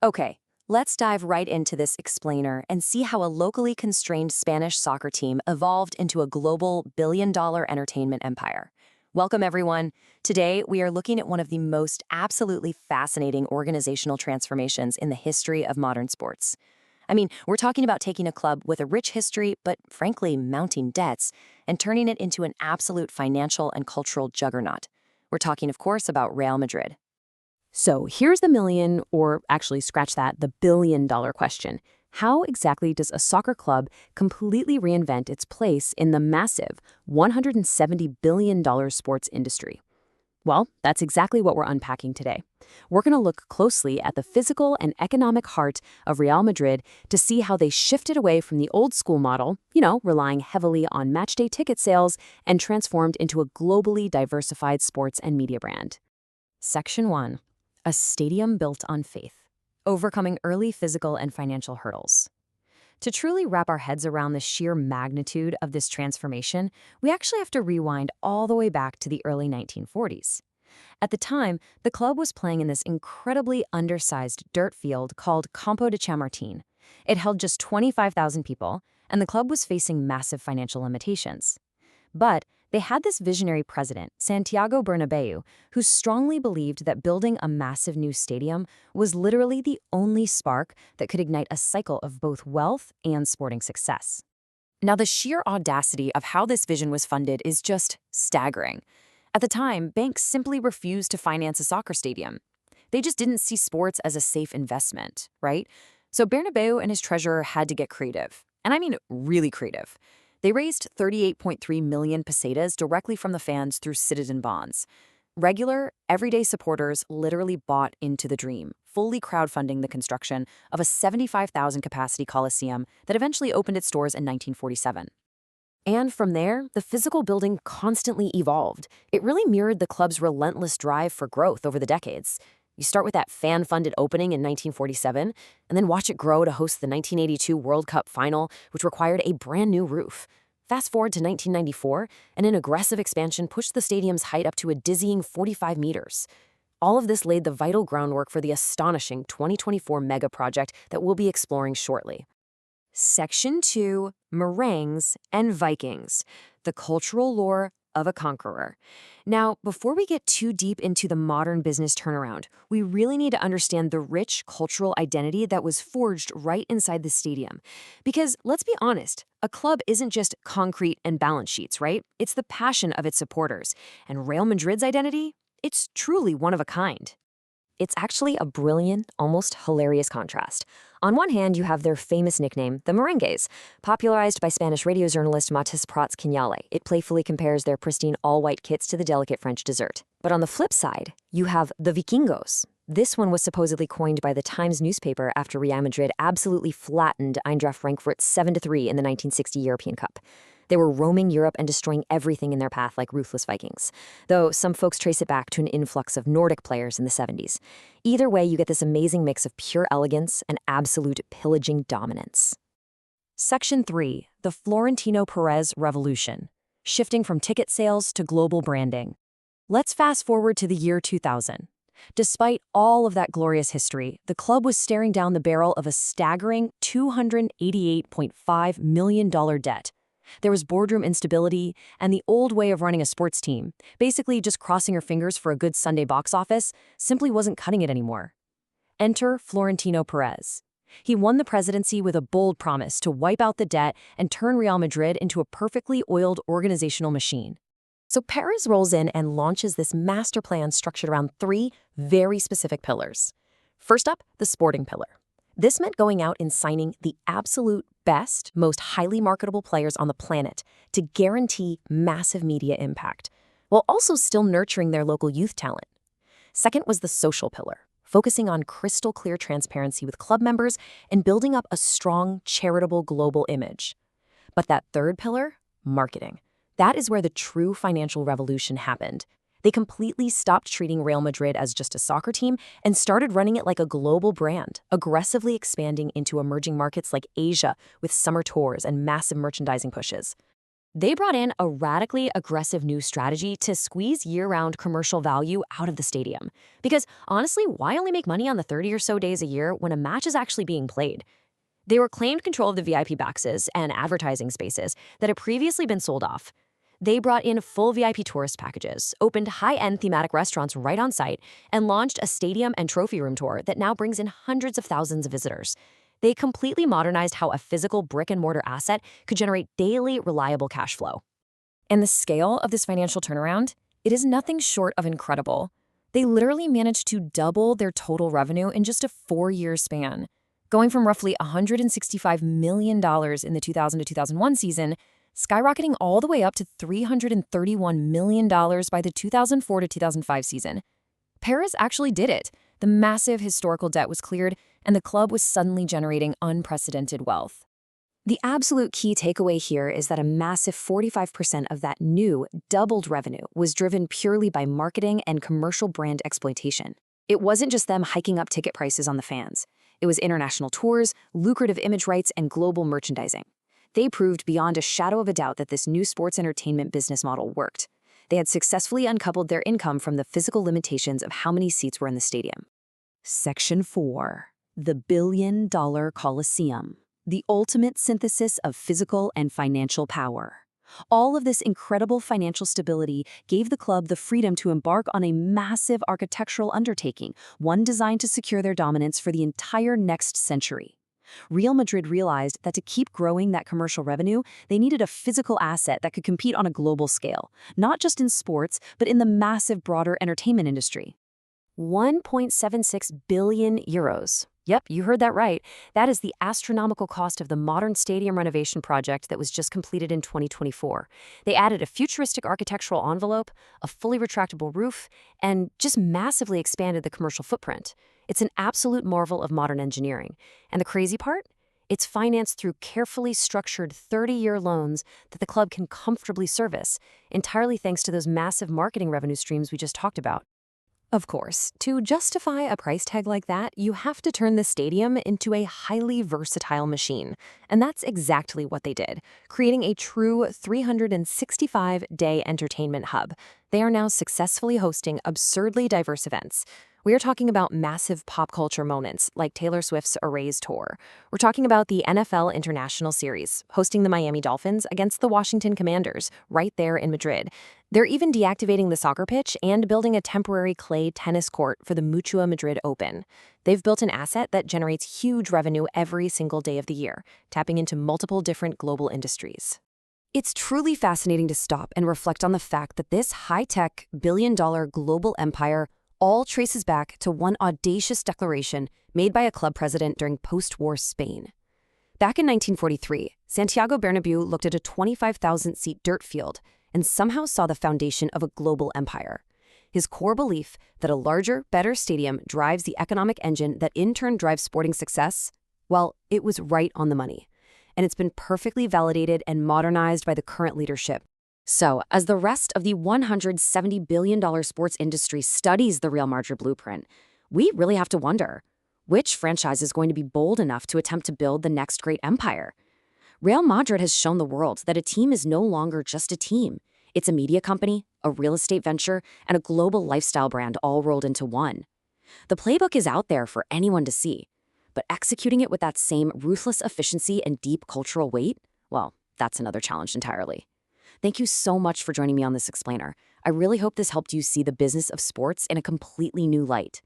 Okay, let's dive right into this explainer and see how a locally constrained Spanish soccer team evolved into a global billion-dollar entertainment empire. Welcome, everyone. Today, we are looking at one of the most absolutely fascinating organizational transformations in the history of modern sports. I mean, we're talking about taking a club with a rich history, but frankly, mounting debts, and turning it into an absolute financial and cultural juggernaut. We're talking, of course, about Real Madrid. So here's the million, or actually scratch that, the billion-dollar question. How exactly does a soccer club completely reinvent its place in the massive $170 billion sports industry? Well, that's exactly what we're unpacking today. We're going to look closely at the physical and economic heart of Real Madrid to see how they shifted away from the old school model, relying heavily on matchday ticket sales, and transformed into a globally diversified sports and media brand. Section 1. A stadium built on faith. Overcoming early physical and financial hurdles. To truly wrap our heads around the sheer magnitude of this transformation, we actually have to rewind all the way back to the early 1940s. At the time, the club was playing in this incredibly undersized dirt field called Campo de Chamartín. It held just 25,000 people, and the club was facing massive financial limitations. But they had this visionary president, Santiago Bernabéu, who strongly believed that building a massive new stadium was literally the only spark that could ignite a cycle of both wealth and sporting success. Now, the sheer audacity of how this vision was funded is just staggering. At the time, banks simply refused to finance a soccer stadium. They just didn't see sports as a safe investment, right? So Bernabéu and his treasurer had to get creative. And I mean really creative. They raised 38.3 million pesetas directly from the fans through citizen bonds. Regular, everyday supporters literally bought into the dream, fully crowdfunding the construction of a 75,000-capacity coliseum that eventually opened its doors in 1947. And from there, the physical building constantly evolved. It really mirrored the club's relentless drive for growth over the decades. You start with that fan-funded opening in 1947, and then watch it grow to host the 1982 World Cup final, which required a brand new roof. Fast forward to 1994, and an aggressive expansion pushed the stadium's height up to a dizzying 45 meters. All of this laid the vital groundwork for the astonishing 2024 mega project that we'll be exploring shortly. Section 2, Meringues and Vikings, the cultural lore of a conqueror. Now, before we get too deep into the modern business turnaround, we really need to understand the rich cultural identity that was forged right inside the stadium. Because, let's be honest, a club isn't just concrete and balance sheets, right? It's the passion of its supporters. And Real Madrid's identity? It's truly one of a kind. It's actually a brilliant, almost hilarious contrast. On one hand, you have their famous nickname, the Merengues, popularized by Spanish radio journalist Matis Prats Quinale. It playfully compares their pristine all-white kits to the delicate French dessert. But on the flip side, you have the Vikingos. This one was supposedly coined by the Times newspaper after Real Madrid absolutely flattened Eintracht Frankfurt 7-3 in the 1960 European Cup. They were roaming Europe and destroying everything in their path like ruthless Vikings, though some folks trace it back to an influx of Nordic players in the 70s. Either way, you get this amazing mix of pure elegance and absolute pillaging dominance. Section 3. The Florentino Perez Revolution. Shifting from ticket sales to global branding. Let's fast forward to the year 2000. Despite all of that glorious history, the club was staring down the barrel of a staggering $288.5 million debt. There was boardroom instability, and the old way of running a sports team, basically just crossing your fingers for a good Sunday box office, simply wasn't cutting it anymore. Enter Florentino Perez. He won the presidency with a bold promise to wipe out the debt and turn Real Madrid into a perfectly oiled organizational machine. So Perez rolls in and launches this master plan structured around three very specific pillars. First up, the sporting pillar. This meant going out and signing the absolute best, most highly marketable players on the planet to guarantee massive media impact, while also still nurturing their local youth talent. Second was the social pillar, focusing on crystal clear transparency with club members and building up a strong, charitable global image. But that third pillar, marketing, that is where the true financial revolution happened. They completely stopped treating Real Madrid as just a soccer team and started running it like a global brand, aggressively expanding into emerging markets like Asia with summer tours and massive merchandising pushes. They brought in a radically aggressive new strategy to squeeze year-round commercial value out of the stadium. Because honestly, why only make money on the 30 or so days a year when a match is actually being played? They reclaimed control of the VIP boxes and advertising spaces that had previously been sold off. They brought in full VIP tourist packages, opened high-end thematic restaurants right on site, and launched a stadium and trophy room tour that now brings in hundreds of thousands of visitors. They completely modernized how a physical brick-and-mortar asset could generate daily, reliable cash flow. And the scale of this financial turnaround? It is nothing short of incredible. They literally managed to double their total revenue in just a 4-year span, going from roughly $165 million in the 2000 to 2001 season, skyrocketing all the way up to $331 million by the 2004 to 2005 season. Perez actually did it. The massive historical debt was cleared, and the club was suddenly generating unprecedented wealth. The absolute key takeaway here is that a massive 45% of that new, doubled revenue was driven purely by marketing and commercial brand exploitation. It wasn't just them hiking up ticket prices on the fans. It was international tours, lucrative image rights, and global merchandising. They proved beyond a shadow of a doubt that this new sports entertainment business model worked. They had successfully uncoupled their income from the physical limitations of how many seats were in the stadium. Section 4. The Billion-Dollar Coliseum. The ultimate synthesis of physical and financial power. All of this incredible financial stability gave the club the freedom to embark on a massive architectural undertaking, one designed to secure their dominance for the entire next century. Real Madrid realized that to keep growing that commercial revenue, they needed a physical asset that could compete on a global scale, not just in sports, but in the massive broader entertainment industry. 1.76 billion euros. Yep, you heard that right. That is the astronomical cost of the modern stadium renovation project that was just completed in 2024. They added a futuristic architectural envelope, a fully retractable roof, and just massively expanded the commercial footprint. It's an absolute marvel of modern engineering. And the crazy part? It's financed through carefully structured 30-year loans that the club can comfortably service, entirely thanks to those massive marketing revenue streams we just talked about. Of course, to justify a price tag like that, you have to turn the stadium into a highly versatile machine. And that's exactly what they did, creating a true 365-day entertainment hub. They are now successfully hosting absurdly diverse events. We are talking about massive pop culture moments like Taylor Swift's Erased tour. We're talking about the NFL International Series, hosting the Miami Dolphins against the Washington Commanders right there in Madrid. They're even deactivating the soccer pitch and building a temporary clay tennis court for the Mutua Madrid Open. They've built an asset that generates huge revenue every single day of the year, tapping into multiple different global industries. It's truly fascinating to stop and reflect on the fact that this high-tech, billion-dollar global empire all traces back to one audacious declaration made by a club president during post-war Spain. Back in 1943, Santiago Bernabéu looked at a 25,000-seat dirt field and somehow saw the foundation of a global empire. His core belief that a larger, better stadium drives the economic engine that in turn drives sporting success, well, it was right on the money. And it's been perfectly validated and modernized by the current leadership. So, as the rest of the $170 billion sports industry studies the Real Madrid blueprint, we really have to wonder, which franchise is going to be bold enough to attempt to build the next great empire? Real Madrid has shown the world that a team is no longer just a team. It's a media company, a real estate venture, and a global lifestyle brand all rolled into one. The playbook is out there for anyone to see, but executing it with that same ruthless efficiency and deep cultural weight, well, that's another challenge entirely. Thank you so much for joining me on this explainer. I really hope this helped you see the business of sports in a completely new light.